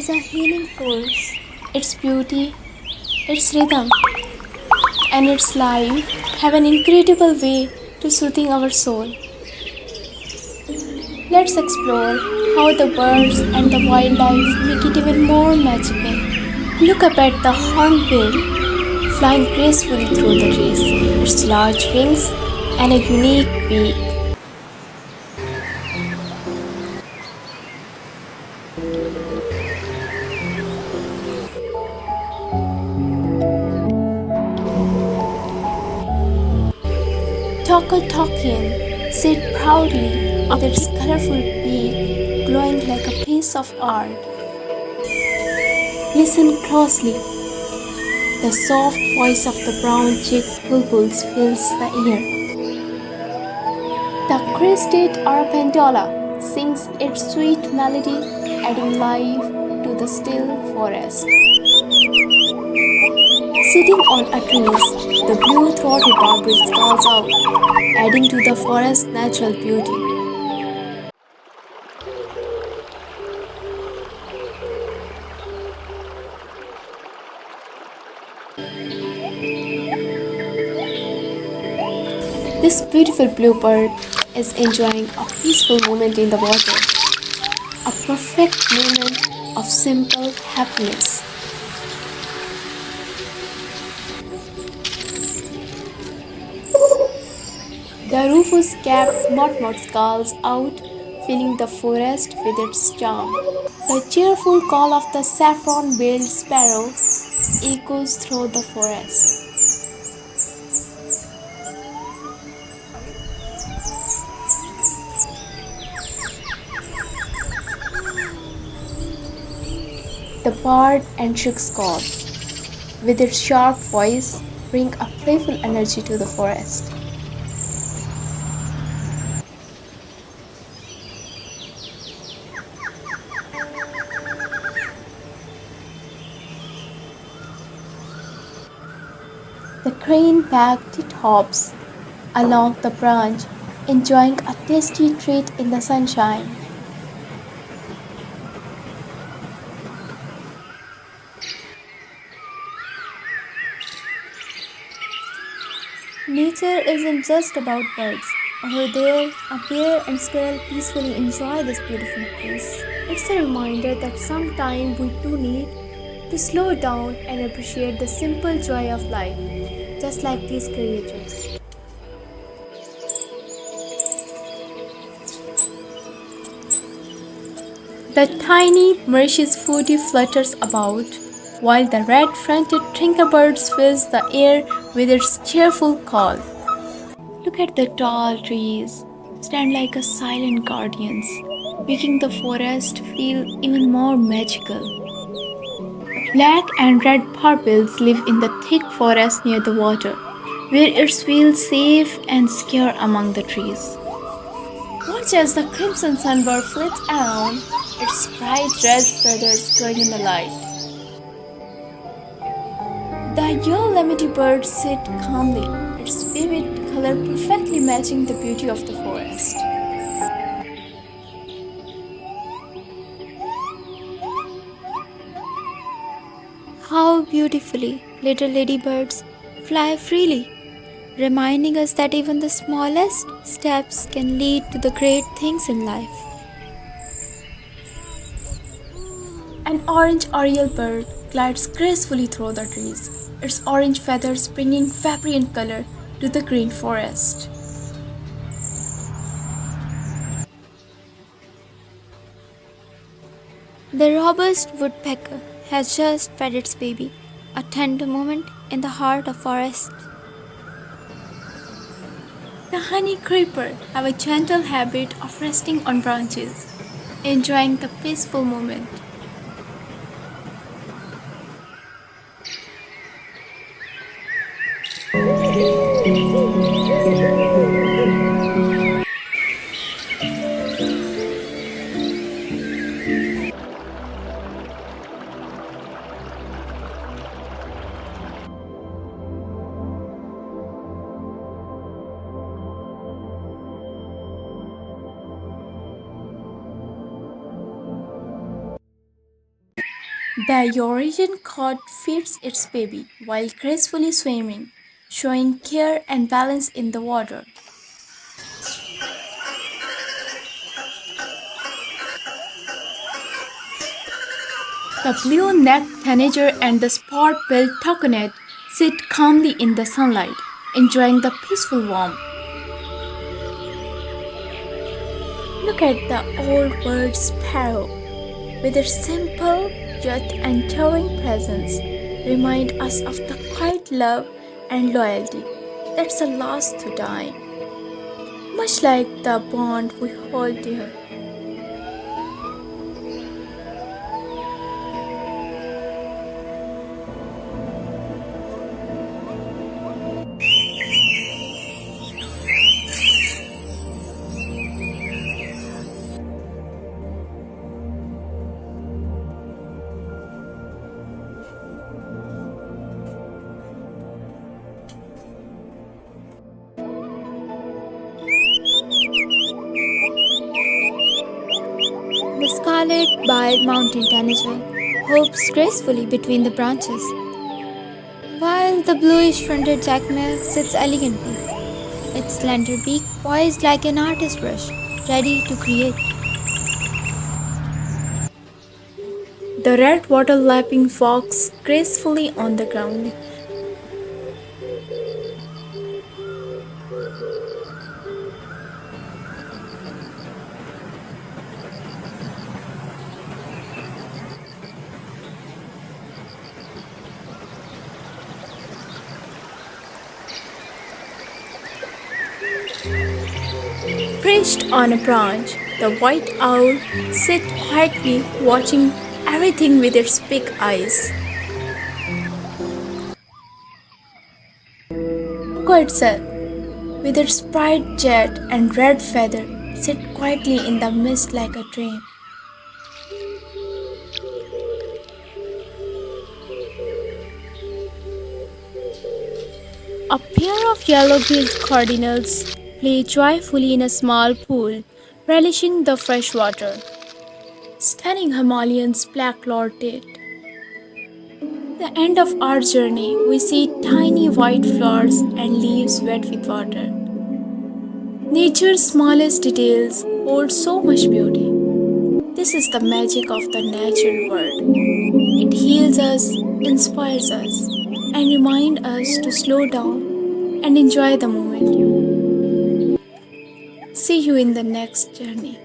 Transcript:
is a healing force. Its beauty, its rhythm, and its life have an incredible way to soothing our soul. Let's explore how the birds and the wildlife make it even more magical. Look up at the hornbill flying gracefully through the trees, its large wings and a unique beak. Tokotokyan sit proudly with its colorful beak glowing like a piece of art. Listen closely. The soft voice of the brown-cheeked bulbuls fills the air. The crested arpendola sings its sweet melody, adding life to the still forest. Sitting on a tree, the blue-throated barbet calls out, adding to the forest's natural beauty. This beautiful bluebird is enjoying a peaceful moment in the water, a perfect moment of simple happiness. The rufous-capped motmot calls out, filling the forest with its charm. The cheerful call of the saffron-billed sparrow echoes through the forest. The bird and shrik's call, with its sharp voice, bring a playful energy to the forest. The crane packed it hops along the branch, enjoying a tasty treat in the sunshine. Nature isn't just about birds. Over there, a bear and squirrel peacefully enjoy this beautiful place. It's a reminder that sometimes we do need to slow down and appreciate the simple joy of life, just like these creatures. The tiny Mauritius foodie flutters about, while the red-fronted tinkerbird fills the air with its cheerful call. Look at the tall trees, stand like a silent guardians, making the forest feel even more magical. Black and red hornbills live in the thick forest near the water, where it feels safe and secure among the trees. Watch as the crimson sunbird flits around, its bright red feathers glowing in the light. The yellow lamity-bird sits calmly, its vivid color perfectly matching the beauty of the forest. How beautifully little ladybirds fly freely, reminding us that even the smallest steps can lead to the great things in life. An orange oriole bird glides gracefully through the trees, its orange feathers bringing vibrant color to the green forest. The robust woodpecker has just fed its baby, a tender moment in the heart of forest. The honey creeper have a gentle habit of resting on branches, enjoying the peaceful moment. The Eurasian cod feeds its baby while gracefully swimming, showing care and balance in the water. The blue-necked tanager and the spot-billed toucanet sit calmly in the sunlight, enjoying the peaceful warmth. Look at the old bird sparrow, with its simple yet enduring presence, remind us of the quiet love and loyalty that's the last to die, much like the bond we hold dear. The scarlet-billed mountain tanager hops gracefully between the branches, while the bluish-fronted jacmare sits elegantly, its slender beak poised like an artist's brush, ready to create. The red water-lapping fox gracefully on the ground. Perched on a branch, the white owl sits quietly watching everything with its big eyes. Quetzal, with its bright jet and red feather, sits quietly in the mist like a dream. A pair of yellow-billed cardinals play joyfully in a small pool, relishing the fresh water. Stunning Himalayan's black lortet. The end of our journey, we see tiny white flowers and leaves wet with water. Nature's smallest details hold so much beauty. This is the magic of the natural world. It heals us, inspires us, and reminds us to slow down and enjoy the moment. See you in the next journey.